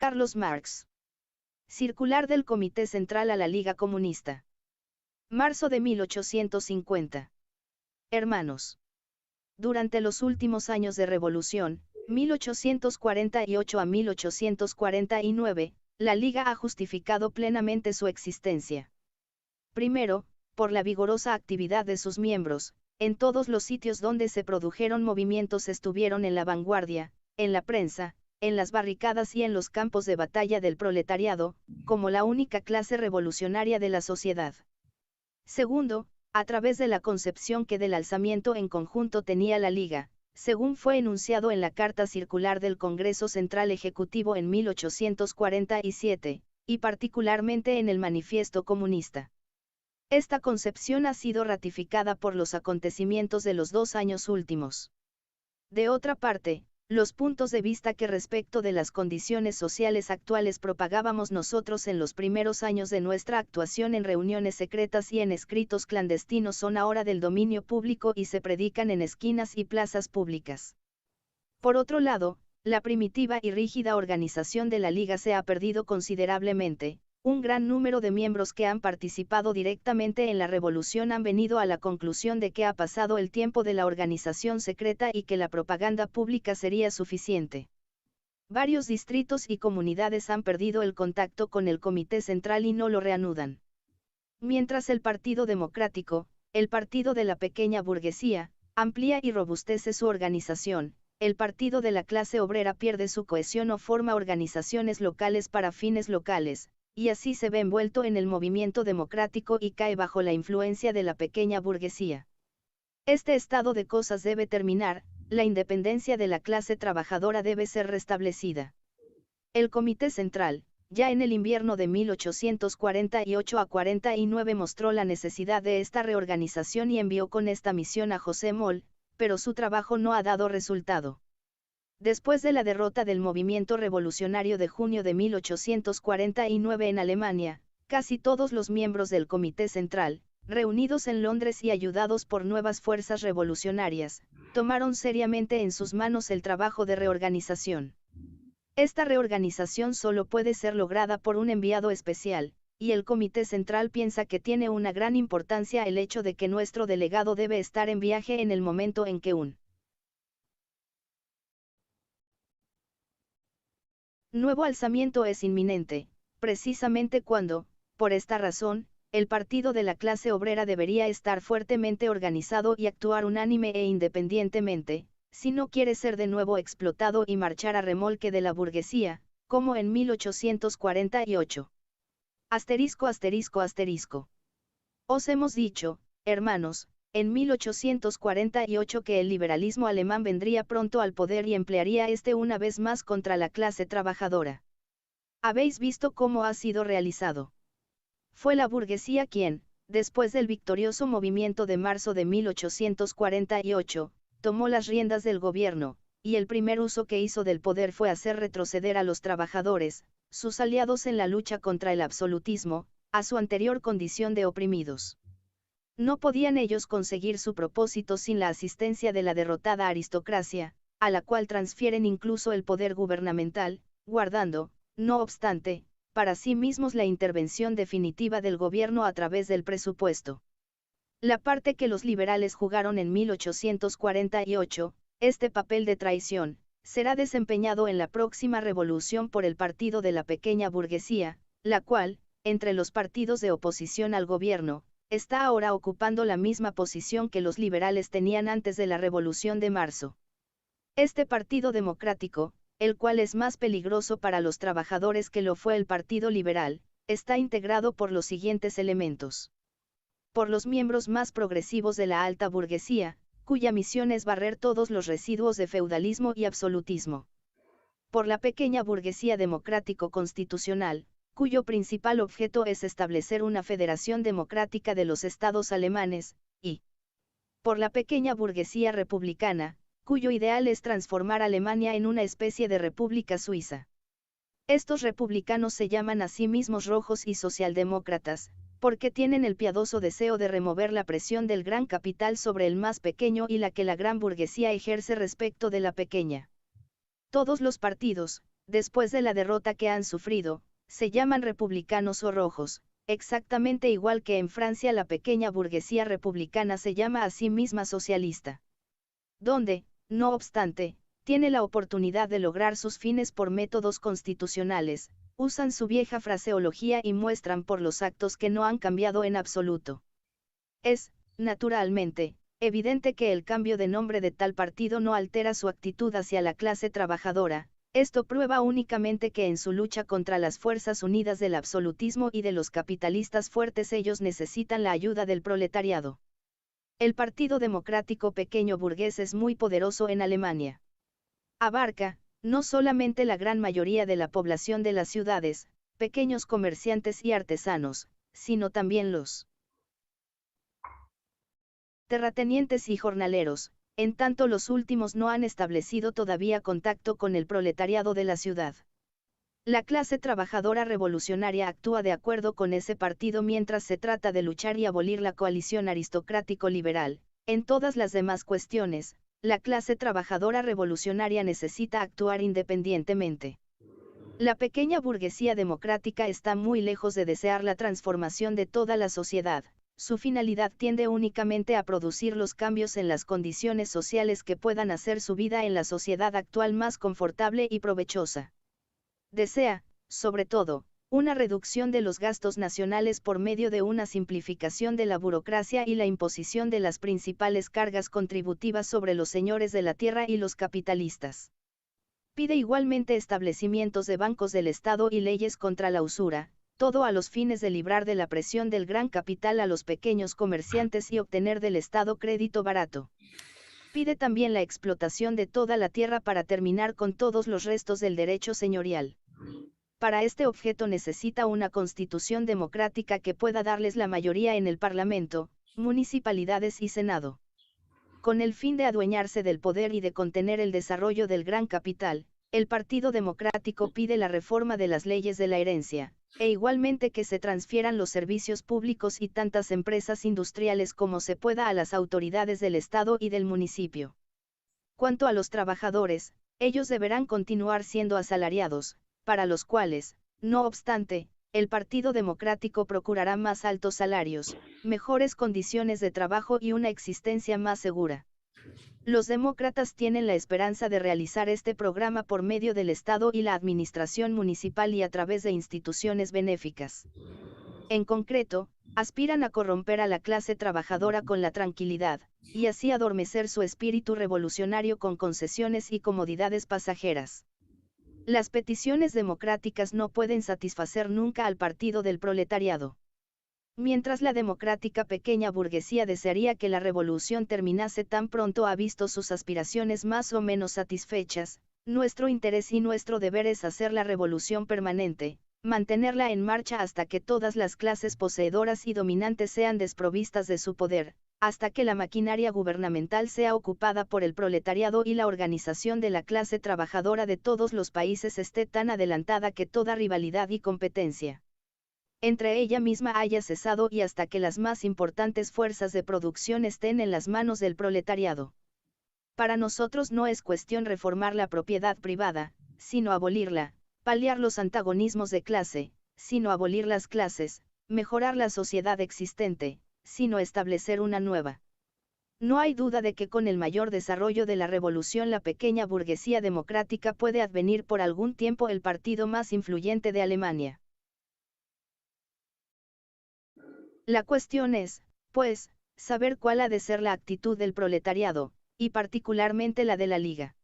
Carlos Marx. Circular del Comité Central a la Liga Comunista. Marzo de 1850. Hermanos. Durante los últimos años de revolución, 1848 a 1849, la Liga ha justificado plenamente su existencia. Primero, por la vigorosa actividad de sus miembros, en todos los sitios donde se produjeron movimientos estuvieron en la vanguardia, en la prensa, en las barricadas y en los campos de batalla del proletariado, como la única clase revolucionaria de la sociedad. Segundo, a través de la concepción que del alzamiento en conjunto tenía la Liga, según fue enunciado en la Carta Circular del Congreso Central Ejecutivo en 1847, y particularmente en el Manifiesto Comunista. Esta concepción ha sido ratificada por los acontecimientos de los 2 años últimos. De otra parte, los puntos de vista que respecto de las condiciones sociales actuales propagábamos nosotros en los primeros años de nuestra actuación en reuniones secretas y en escritos clandestinos son ahora del dominio público y se predican en esquinas y plazas públicas. Por otro lado, la primitiva y rígida organización de la Liga se ha perdido considerablemente. Un gran número de miembros que han participado directamente en la revolución han venido a la conclusión de que ha pasado el tiempo de la organización secreta y que la propaganda pública sería suficiente. Varios distritos y comunidades han perdido el contacto con el Comité Central y no lo reanudan. Mientras el Partido Democrático, el partido de la pequeña burguesía, amplía y robustece su organización, el partido de la clase obrera pierde su cohesión o forma organizaciones locales para fines locales, y así se ve envuelto en el movimiento democrático y cae bajo la influencia de la pequeña burguesía. Este estado de cosas debe terminar, la independencia de la clase trabajadora debe ser restablecida. El Comité Central, ya en el invierno de 1848 a 49 mostró la necesidad de esta reorganización y envió con esta misión a José Moll, pero su trabajo no ha dado resultado. Después de la derrota del movimiento revolucionario de junio de 1849 en Alemania, casi todos los miembros del Comité Central, reunidos en Londres y ayudados por nuevas fuerzas revolucionarias, tomaron seriamente en sus manos el trabajo de reorganización. Esta reorganización solo puede ser lograda por un enviado especial, y el Comité Central piensa que tiene una gran importancia el hecho de que nuestro delegado debe estar en viaje en el momento en que un nuevo alzamiento es inminente, precisamente cuando, por esta razón, el partido de la clase obrera debería estar fuertemente organizado y actuar unánime e independientemente, si no quiere ser de nuevo explotado y marchar a remolque de la burguesía, como en 1848. Asterisco asterisco asterisco. Os hemos dicho, hermanos, en 1848 que el liberalismo alemán vendría pronto al poder y emplearía una vez más contra la clase trabajadora. Habéis visto cómo ha sido realizado. Fue la burguesía quien, después del victorioso movimiento de marzo de 1848, tomó las riendas del gobierno, y el primer uso que hizo del poder fue hacer retroceder a los trabajadores, sus aliados en la lucha contra el absolutismo, a su anterior condición de oprimidos. No podían ellos conseguir su propósito sin la asistencia de la derrotada aristocracia, a la cual transfieren incluso el poder gubernamental, guardando, no obstante, para sí mismos la intervención definitiva del gobierno a través del presupuesto. La parte que los liberales jugaron en 1848, este papel de traición, será desempeñado en la próxima revolución por el partido de la pequeña burguesía, la cual, entre los partidos de oposición al gobierno, está ahora ocupando la misma posición que los liberales tenían antes de la Revolución de Marzo. Este Partido Democrático, el cual es más peligroso para los trabajadores que lo fue el Partido Liberal, está integrado por los siguientes elementos. Por los miembros más progresivos de la alta burguesía, cuya misión es barrer todos los residuos de feudalismo y absolutismo. Por la pequeña burguesía democrático-constitucional, cuyo principal objeto es establecer una federación democrática de los estados alemanes, y por la pequeña burguesía republicana, cuyo ideal es transformar Alemania en una especie de república suiza. Estos republicanos se llaman a sí mismos rojos y socialdemócratas, porque tienen el piadoso deseo de remover la presión del gran capital sobre el más pequeño y la que la gran burguesía ejerce respecto de la pequeña. Todos los partidos, después de la derrota que han sufrido, se llaman republicanos o rojos, exactamente igual que en Francia la pequeña burguesía republicana se llama a sí misma socialista. Donde, no obstante, tiene la oportunidad de lograr sus fines por métodos constitucionales, usan su vieja fraseología y muestran por los actos que no han cambiado en absoluto. Es, naturalmente, evidente que el cambio de nombre de tal partido no altera su actitud hacia la clase trabajadora. Esto prueba únicamente que en su lucha contra las fuerzas unidas del absolutismo y de los capitalistas fuertes ellos necesitan la ayuda del proletariado. El Partido Democrático Pequeño Burgués es muy poderoso en Alemania. Abarca, no solamente la gran mayoría de la población de las ciudades, pequeños comerciantes y artesanos, sino también los terratenientes y jornaleros, en tanto los últimos no han establecido todavía contacto con el proletariado de la ciudad. La clase trabajadora revolucionaria actúa de acuerdo con ese partido mientras se trata de luchar y abolir la coalición aristocrático-liberal. En todas las demás cuestiones, la clase trabajadora revolucionaria necesita actuar independientemente. La pequeña burguesía democrática está muy lejos de desear la transformación de toda la sociedad. Su finalidad tiende únicamente a producir los cambios en las condiciones sociales que puedan hacer su vida en la sociedad actual más confortable y provechosa. Desea, sobre todo, una reducción de los gastos nacionales por medio de una simplificación de la burocracia y la imposición de las principales cargas contributivas sobre los señores de la tierra y los capitalistas. Pide igualmente establecimientos de bancos del Estado y leyes contra la usura, todo a los fines de librar de la presión del gran capital a los pequeños comerciantes y obtener del Estado crédito barato. Pide también la explotación de toda la tierra para terminar con todos los restos del derecho señorial. Para este objeto necesita una constitución democrática que pueda darles la mayoría en el Parlamento, municipalidades y Senado. Con el fin de adueñarse del poder y de contener el desarrollo del gran capital, el Partido Democrático pide la reforma de las leyes de la herencia, e igualmente que se transfieran los servicios públicos y tantas empresas industriales como se pueda a las autoridades del Estado y del municipio. Cuanto a los trabajadores, ellos deberán continuar siendo asalariados, para los cuales, no obstante, el Partido Democrático procurará más altos salarios, mejores condiciones de trabajo y una existencia más segura. Los demócratas tienen la esperanza de realizar este programa por medio del Estado y la administración municipal y a través de instituciones benéficas. En concreto, aspiran a corromper a la clase trabajadora con la tranquilidad, y así adormecer su espíritu revolucionario con concesiones y comodidades pasajeras. Las peticiones democráticas no pueden satisfacer nunca al partido del proletariado. Mientras la democrática pequeña burguesía desearía que la revolución terminase tan pronto ha visto sus aspiraciones más o menos satisfechas, nuestro interés y nuestro deber es hacer la revolución permanente, mantenerla en marcha hasta que todas las clases poseedoras y dominantes sean desprovistas de su poder, hasta que la maquinaria gubernamental sea ocupada por el proletariado y la organización de la clase trabajadora de todos los países esté tan adelantada que toda rivalidad y competencia entre ella misma haya cesado y hasta que las más importantes fuerzas de producción estén en las manos del proletariado. Para nosotros no es cuestión reformar la propiedad privada, sino abolirla, paliar los antagonismos de clase, sino abolir las clases, mejorar la sociedad existente, sino establecer una nueva. No hay duda de que con el mayor desarrollo de la revolución la pequeña burguesía democrática puede advenir por algún tiempo el partido más influyente de Alemania. La cuestión es, pues, saber cuál ha de ser la actitud del proletariado, y particularmente la de la Liga.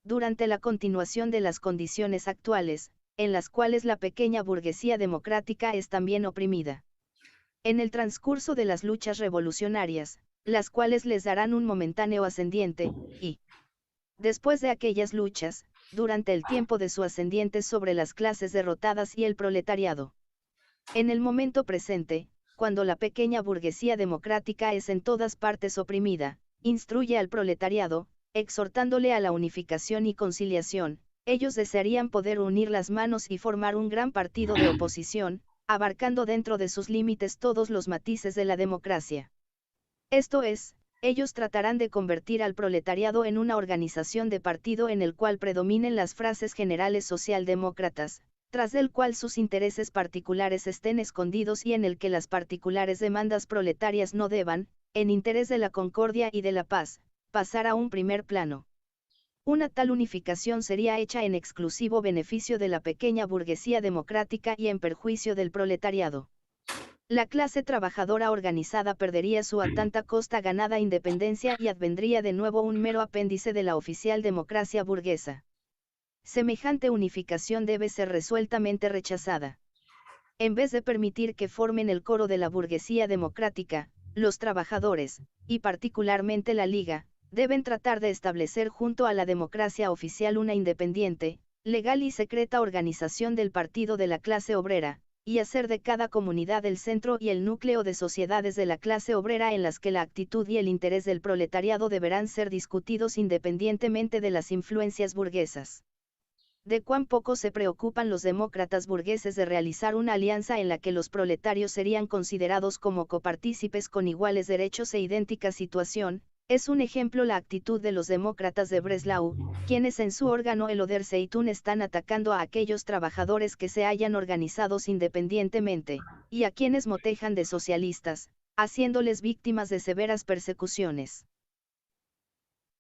Durante la continuación de las condiciones actuales, en las cuales la pequeña burguesía democrática es también oprimida. En el transcurso de las luchas revolucionarias, las cuales les darán un momentáneo ascendiente, y, después de aquellas luchas, durante el tiempo de su ascendiente sobre las clases derrotadas y el proletariado. En el momento presente, cuando la pequeña burguesía democrática es en todas partes oprimida, instruye al proletariado, exhortándole a la unificación y conciliación, ellos desearían poder unir las manos y formar un gran partido de oposición, abarcando dentro de sus límites todos los matices de la democracia. Esto es, Ellos tratarán de convertir al proletariado en una organización de partido en el cual predominen las frases generales socialdemócratas, tras del cual sus intereses particulares estén escondidos y en el que las particulares demandas proletarias no deban, en interés de la concordia y de la paz, pasar a un primer plano. Una tal unificación sería hecha en exclusivo beneficio de la pequeña burguesía democrática y en perjuicio del proletariado. La clase trabajadora organizada perdería su a tanta costa ganada independencia y advendría de nuevo un mero apéndice de la oficial democracia burguesa. Semejante unificación debe ser resueltamente rechazada. En vez de permitir que formen el coro de la burguesía democrática, los trabajadores, y particularmente la Liga, deben tratar de establecer junto a la democracia oficial una independiente, legal y secreta organización del partido de la clase obrera, y hacer de cada comunidad el centro y el núcleo de sociedades de la clase obrera en las que la actitud y el interés del proletariado deberán ser discutidos independientemente de las influencias burguesas. De cuán poco se preocupan los demócratas burgueses de realizar una alianza en la que los proletarios serían considerados como copartícipes con iguales derechos e idéntica situación, es un ejemplo la actitud de los demócratas de Breslau, quienes en su órgano el Oder-Zeitung están atacando a aquellos trabajadores que se hayan organizados independientemente, y a quienes motejan de socialistas, haciéndoles víctimas de severas persecuciones.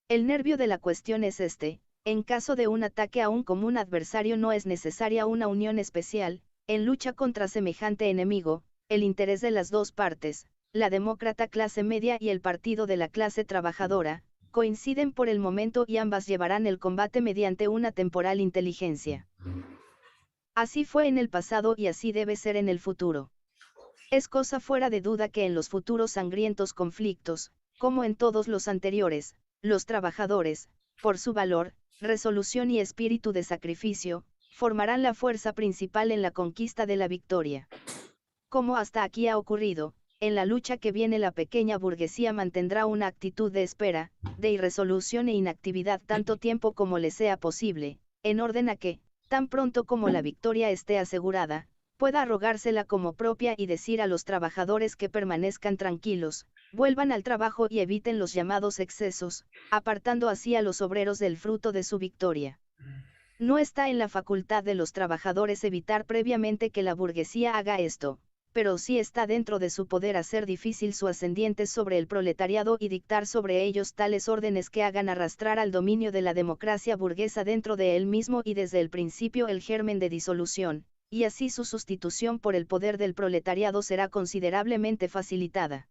El nervio de la cuestión es este: en caso de un ataque a un común adversario no es necesaria una unión especial, en lucha contra semejante enemigo, el interés de las dos partes, la demócrata clase media y el partido de la clase trabajadora, coinciden por el momento y ambas llevarán el combate mediante una temporal inteligencia. Así fue en el pasado y así debe ser en el futuro. Es cosa fuera de duda que en los futuros sangrientos conflictos, como en todos los anteriores, los trabajadores, por su valor, resolución y espíritu de sacrificio, formarán la fuerza principal en la conquista de la victoria. Como hasta aquí ha ocurrido, en la lucha que viene la pequeña burguesía mantendrá una actitud de espera, de irresolución e inactividad tanto tiempo como le sea posible, en orden a que, tan pronto como la victoria esté asegurada, pueda arrogársela como propia y decir a los trabajadores que permanezcan tranquilos, vuelvan al trabajo y eviten los llamados excesos, apartando así a los obreros del fruto de su victoria. No está en la facultad de los trabajadores evitar previamente que la burguesía haga esto, pero sí está dentro de su poder hacer difícil su ascendiente sobre el proletariado y dictar sobre ellos tales órdenes que hagan arrastrar al dominio de la democracia burguesa dentro de él mismo y desde el principio el germen de disolución, y así su sustitución por el poder del proletariado será considerablemente facilitada.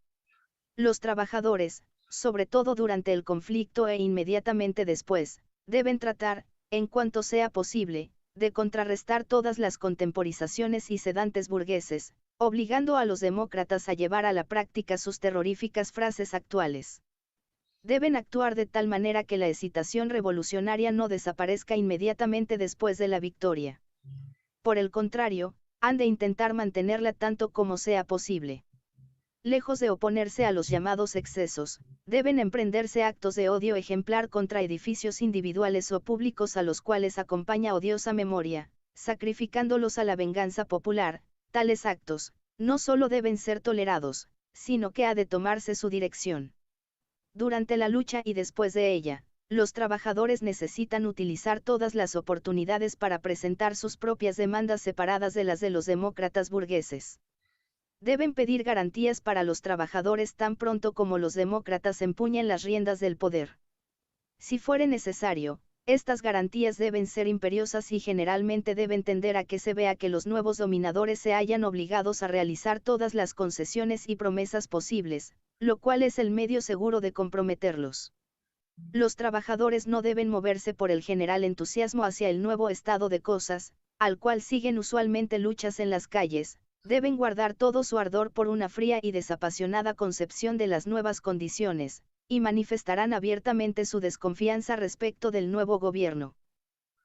Los trabajadores, sobre todo durante el conflicto e inmediatamente después, deben tratar, en cuanto sea posible, de contrarrestar todas las contemporizaciones y sedantes burgueses, obligando a los demócratas a llevar a la práctica sus terroríficas frases actuales. Deben actuar de tal manera que la excitación revolucionaria no desaparezca inmediatamente después de la victoria. Por el contrario, han de intentar mantenerla tanto como sea posible. Lejos de oponerse a los llamados excesos, deben emprenderse actos de odio ejemplar contra edificios individuales o públicos a los cuales acompaña odiosa memoria, sacrificándolos a la venganza popular. Tales actos, no solo deben ser tolerados, sino que ha de tomarse su dirección. Durante la lucha y después de ella, los trabajadores necesitan utilizar todas las oportunidades para presentar sus propias demandas separadas de las de los demócratas burgueses. Deben pedir garantías para los trabajadores tan pronto como los demócratas empuñen las riendas del poder. Si fuere necesario, estas garantías deben ser imperiosas y generalmente deben tender a que se vea que los nuevos dominadores se hallan obligados a realizar todas las concesiones y promesas posibles, lo cual es el medio seguro de comprometerlos. Los trabajadores no deben moverse por el general entusiasmo hacia el nuevo estado de cosas, al cual siguen usualmente luchas en las calles, deben guardar todo su ardor por una fría y desapasionada concepción de las nuevas condiciones, y manifestarán abiertamente su desconfianza respecto del nuevo gobierno.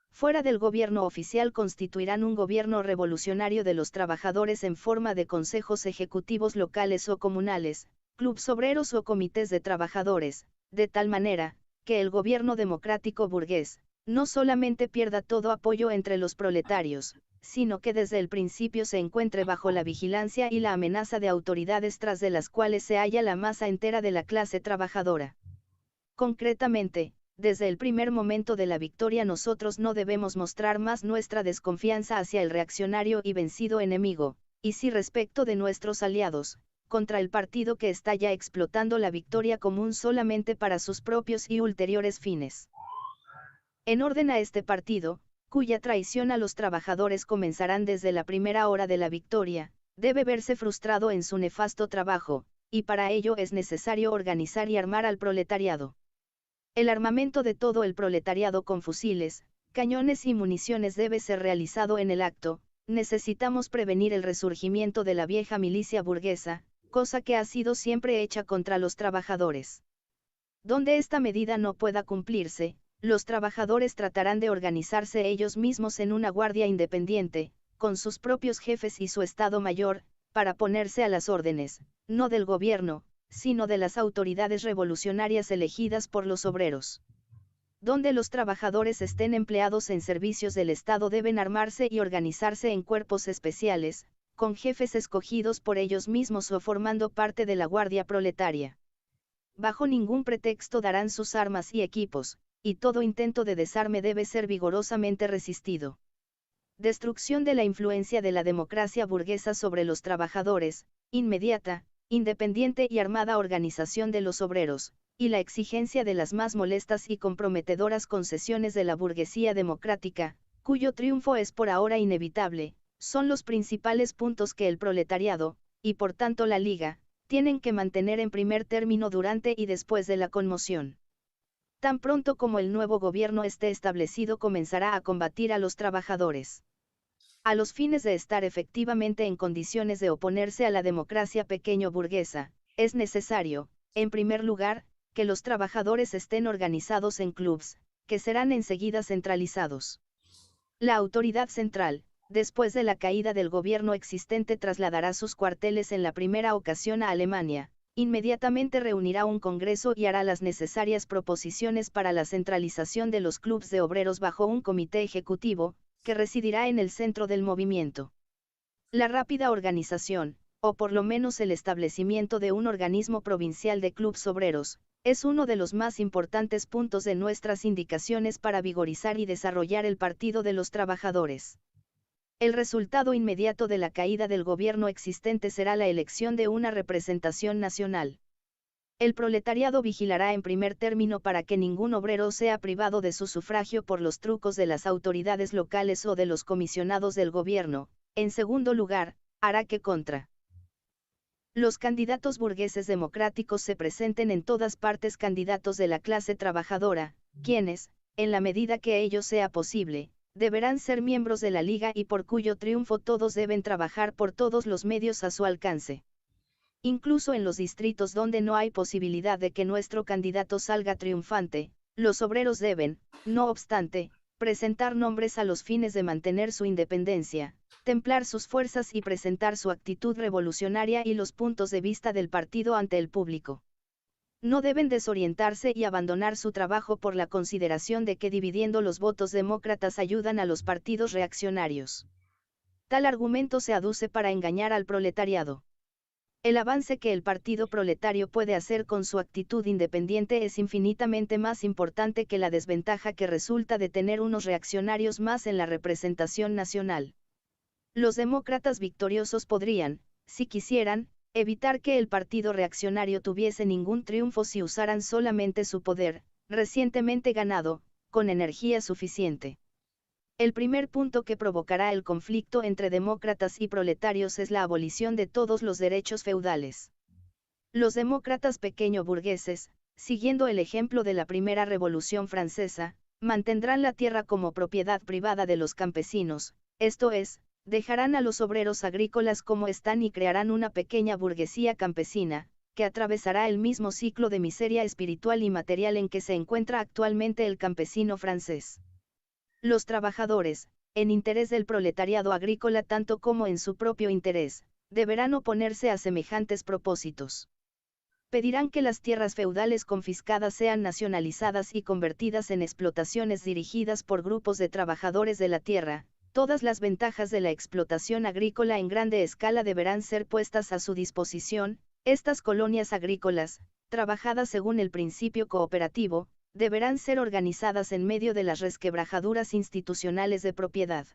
Fuera del gobierno oficial constituirán un gobierno revolucionario de los trabajadores en forma de consejos ejecutivos locales o comunales, clubs obreros o comités de trabajadores, de tal manera, que el gobierno democrático burgués, no solamente pierda todo apoyo entre los proletarios, sino que desde el principio se encuentre bajo la vigilancia y la amenaza de autoridades tras de las cuales se halla la masa entera de la clase trabajadora. Concretamente, desde el primer momento de la victoria nosotros no debemos mostrar más nuestra desconfianza hacia el reaccionario y vencido enemigo, y sí respecto de nuestros aliados, contra el partido que está ya explotando la victoria común solamente para sus propios y ulteriores fines. En orden a este partido, cuya traición a los trabajadores comenzarán desde la primera hora de la victoria, debe verse frustrado en su nefasto trabajo, y para ello es necesario organizar y armar al proletariado. El armamento de todo el proletariado con fusiles, cañones y municiones debe ser realizado en el acto. Necesitamos prevenir el resurgimiento de la vieja milicia burguesa, cosa que ha sido siempre hecha contra los trabajadores. Donde esta medida no pueda cumplirse, los trabajadores tratarán de organizarse ellos mismos en una guardia independiente, con sus propios jefes y su Estado Mayor, para ponerse a las órdenes, no del gobierno, sino de las autoridades revolucionarias elegidas por los obreros. Donde los trabajadores estén empleados en servicios del Estado deben armarse y organizarse en cuerpos especiales, con jefes escogidos por ellos mismos o formando parte de la guardia proletaria. Bajo ningún pretexto darán sus armas y equipos, y todo intento de desarme debe ser vigorosamente resistido. Destrucción de la influencia de la democracia burguesa sobre los trabajadores, inmediata, independiente y armada organización de los obreros, y la exigencia de las más molestas y comprometedoras concesiones de la burguesía democrática, cuyo triunfo es por ahora inevitable, son los principales puntos que el proletariado, y por tanto la Liga, tienen que mantener en primer término durante y después de la conmoción. Tan pronto como el nuevo gobierno esté establecido comenzará a combatir a los trabajadores. A los fines de estar efectivamente en condiciones de oponerse a la democracia pequeño burguesa, es necesario, en primer lugar, que los trabajadores estén organizados en clubs, que serán enseguida centralizados. La autoridad central, después de la caída del gobierno existente, trasladará sus cuarteles en la primera ocasión a Alemania, inmediatamente reunirá un congreso y hará las necesarias proposiciones para la centralización de los clubs de obreros bajo un comité ejecutivo, que residirá en el centro del movimiento. La rápida organización, o por lo menos el establecimiento de un organismo provincial de clubs obreros, es uno de los más importantes puntos de nuestras indicaciones para vigorizar y desarrollar el Partido de los Trabajadores. El resultado inmediato de la caída del gobierno existente será la elección de una representación nacional. El proletariado vigilará en primer término para que ningún obrero sea privado de su sufragio por los trucos de las autoridades locales o de los comisionados del gobierno. En segundo lugar, hará que contra los candidatos burgueses democráticos se presenten en todas partes candidatos de la clase trabajadora, quienes, en la medida que ello sea posible, deberán ser miembros de la Liga y por cuyo triunfo todos deben trabajar por todos los medios a su alcance. Incluso en los distritos donde no hay posibilidad de que nuestro candidato salga triunfante, los obreros deben, no obstante, presentar nombres a los fines de mantener su independencia, templar sus fuerzas y presentar su actitud revolucionaria y los puntos de vista del partido ante el público. No deben desorientarse y abandonar su trabajo por la consideración de que dividiendo los votos demócratas ayudan a los partidos reaccionarios. Tal argumento se aduce para engañar al proletariado. El avance que el partido proletario puede hacer con su actitud independiente es infinitamente más importante que la desventaja que resulta de tener unos reaccionarios más en la representación nacional. Los demócratas victoriosos podrían, si quisieran, evitar que el partido reaccionario tuviese ningún triunfo si usaran solamente su poder, recientemente ganado, con energía suficiente. El primer punto que provocará el conflicto entre demócratas y proletarios es la abolición de todos los derechos feudales. Los demócratas pequeño burgueses, siguiendo el ejemplo de la primera Revolución Francesa, mantendrán la tierra como propiedad privada de los campesinos, esto es, dejarán a los obreros agrícolas como están y crearán una pequeña burguesía campesina, que atravesará el mismo ciclo de miseria espiritual y material en que se encuentra actualmente el campesino francés. Los trabajadores, en interés del proletariado agrícola tanto como en su propio interés, deberán oponerse a semejantes propósitos. Pedirán que las tierras feudales confiscadas sean nacionalizadas y convertidas en explotaciones dirigidas por grupos de trabajadores de la tierra. Todas las ventajas de la explotación agrícola en grande escala deberán ser puestas a su disposición. Estas colonias agrícolas, trabajadas según el principio cooperativo, deberán ser organizadas en medio de las resquebrajaduras institucionales de propiedad.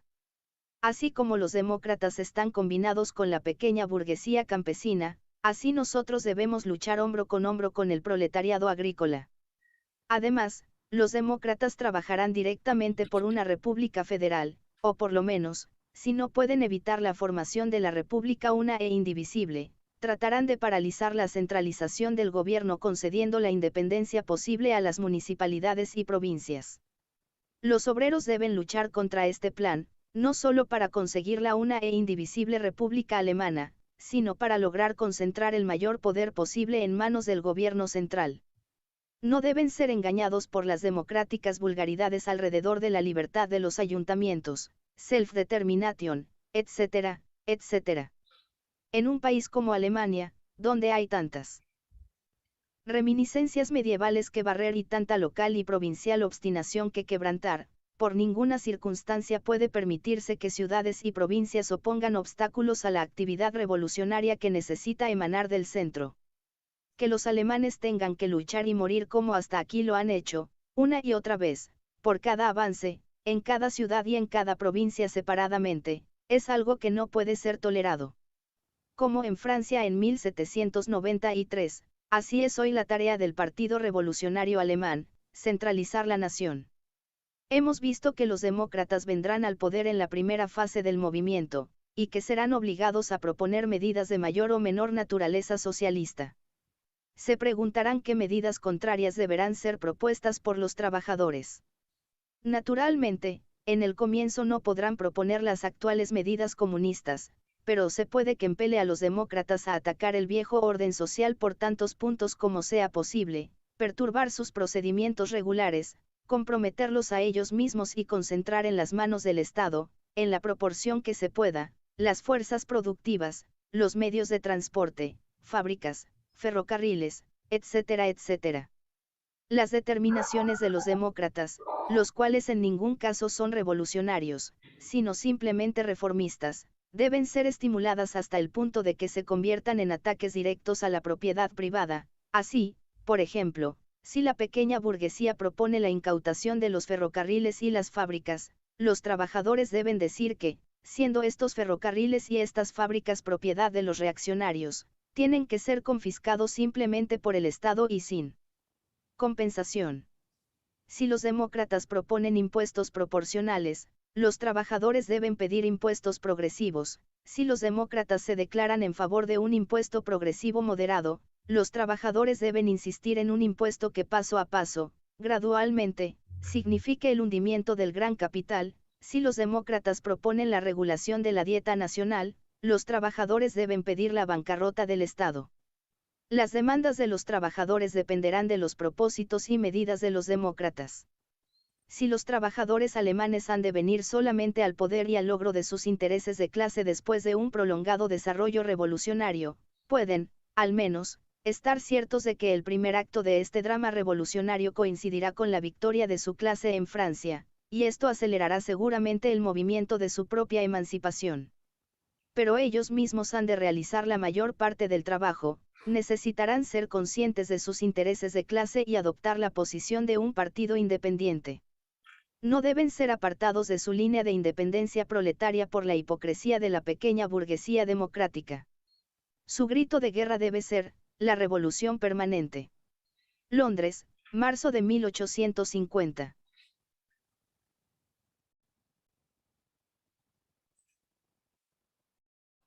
Así como los demócratas están combinados con la pequeña burguesía campesina, así nosotros debemos luchar hombro con el proletariado agrícola. Además, los demócratas trabajarán directamente por una república federal, o por lo menos, si no pueden evitar la formación de la república una e indivisible, tratarán de paralizar la centralización del gobierno concediendo la independencia posible a las municipalidades y provincias. Los obreros deben luchar contra este plan, no solo para conseguir la una e indivisible república alemana, sino para lograr concentrar el mayor poder posible en manos del gobierno central. No deben ser engañados por las democráticas vulgaridades alrededor de la libertad de los ayuntamientos, self-determination, etc., etc. En un país como Alemania, donde hay tantas reminiscencias medievales que barrer y tanta local y provincial obstinación que quebrantar, por ninguna circunstancia puede permitirse que ciudades y provincias opongan obstáculos a la actividad revolucionaria que necesita emanar del centro. Que los alemanes tengan que luchar y morir como hasta aquí lo han hecho, una y otra vez, por cada avance, en cada ciudad y en cada provincia separadamente, es algo que no puede ser tolerado. Como en Francia en 1793, así es hoy la tarea del Partido Revolucionario Alemán, centralizar la nación. Hemos visto que los demócratas vendrán al poder en la primera fase del movimiento, y que serán obligados a proponer medidas de mayor o menor naturaleza socialista. Se preguntarán qué medidas contrarias deberán ser propuestas por los trabajadores. Naturalmente, en el comienzo no podrán proponer las actuales medidas comunistas, pero se puede que empele a los demócratas a atacar el viejo orden social por tantos puntos como sea posible, perturbar sus procedimientos regulares, comprometerlos a ellos mismos y concentrar en las manos del Estado, en la proporción que se pueda, las fuerzas productivas, los medios de transporte, fábricas, ferrocarriles, etcétera, etcétera. Las determinaciones de los demócratas, los cuales en ningún caso son revolucionarios, sino simplemente reformistas, deben ser estimuladas hasta el punto de que se conviertan en ataques directos a la propiedad privada. Así, por ejemplo, si la pequeña burguesía propone la incautación de los ferrocarriles y las fábricas, los trabajadores deben decir que, siendo estos ferrocarriles y estas fábricas propiedad de los reaccionarios, tienen que ser confiscados simplemente por el Estado y sin compensación. Si los demócratas proponen impuestos proporcionales, los trabajadores deben pedir impuestos progresivos. Si los demócratas se declaran en favor de un impuesto progresivo moderado, los trabajadores deben insistir en un impuesto que paso a paso, gradualmente, signifique el hundimiento del gran capital. Si los demócratas proponen la regulación de la dieta nacional, los trabajadores deben pedir la bancarrota del Estado. Las demandas de los trabajadores dependerán de los propósitos y medidas de los demócratas. Si los trabajadores alemanes han de venir solamente al poder y al logro de sus intereses de clase después de un prolongado desarrollo revolucionario, pueden, al menos, estar ciertos de que el primer acto de este drama revolucionario coincidirá con la victoria de su clase en Francia, y esto acelerará seguramente el movimiento de su propia emancipación. Pero ellos mismos han de realizar la mayor parte del trabajo, necesitarán ser conscientes de sus intereses de clase y adoptar la posición de un partido independiente. No deben ser apartados de su línea de independencia proletaria por la hipocresía de la pequeña burguesía democrática. Su grito de guerra debe ser, la revolución permanente. Londres, marzo de 1850.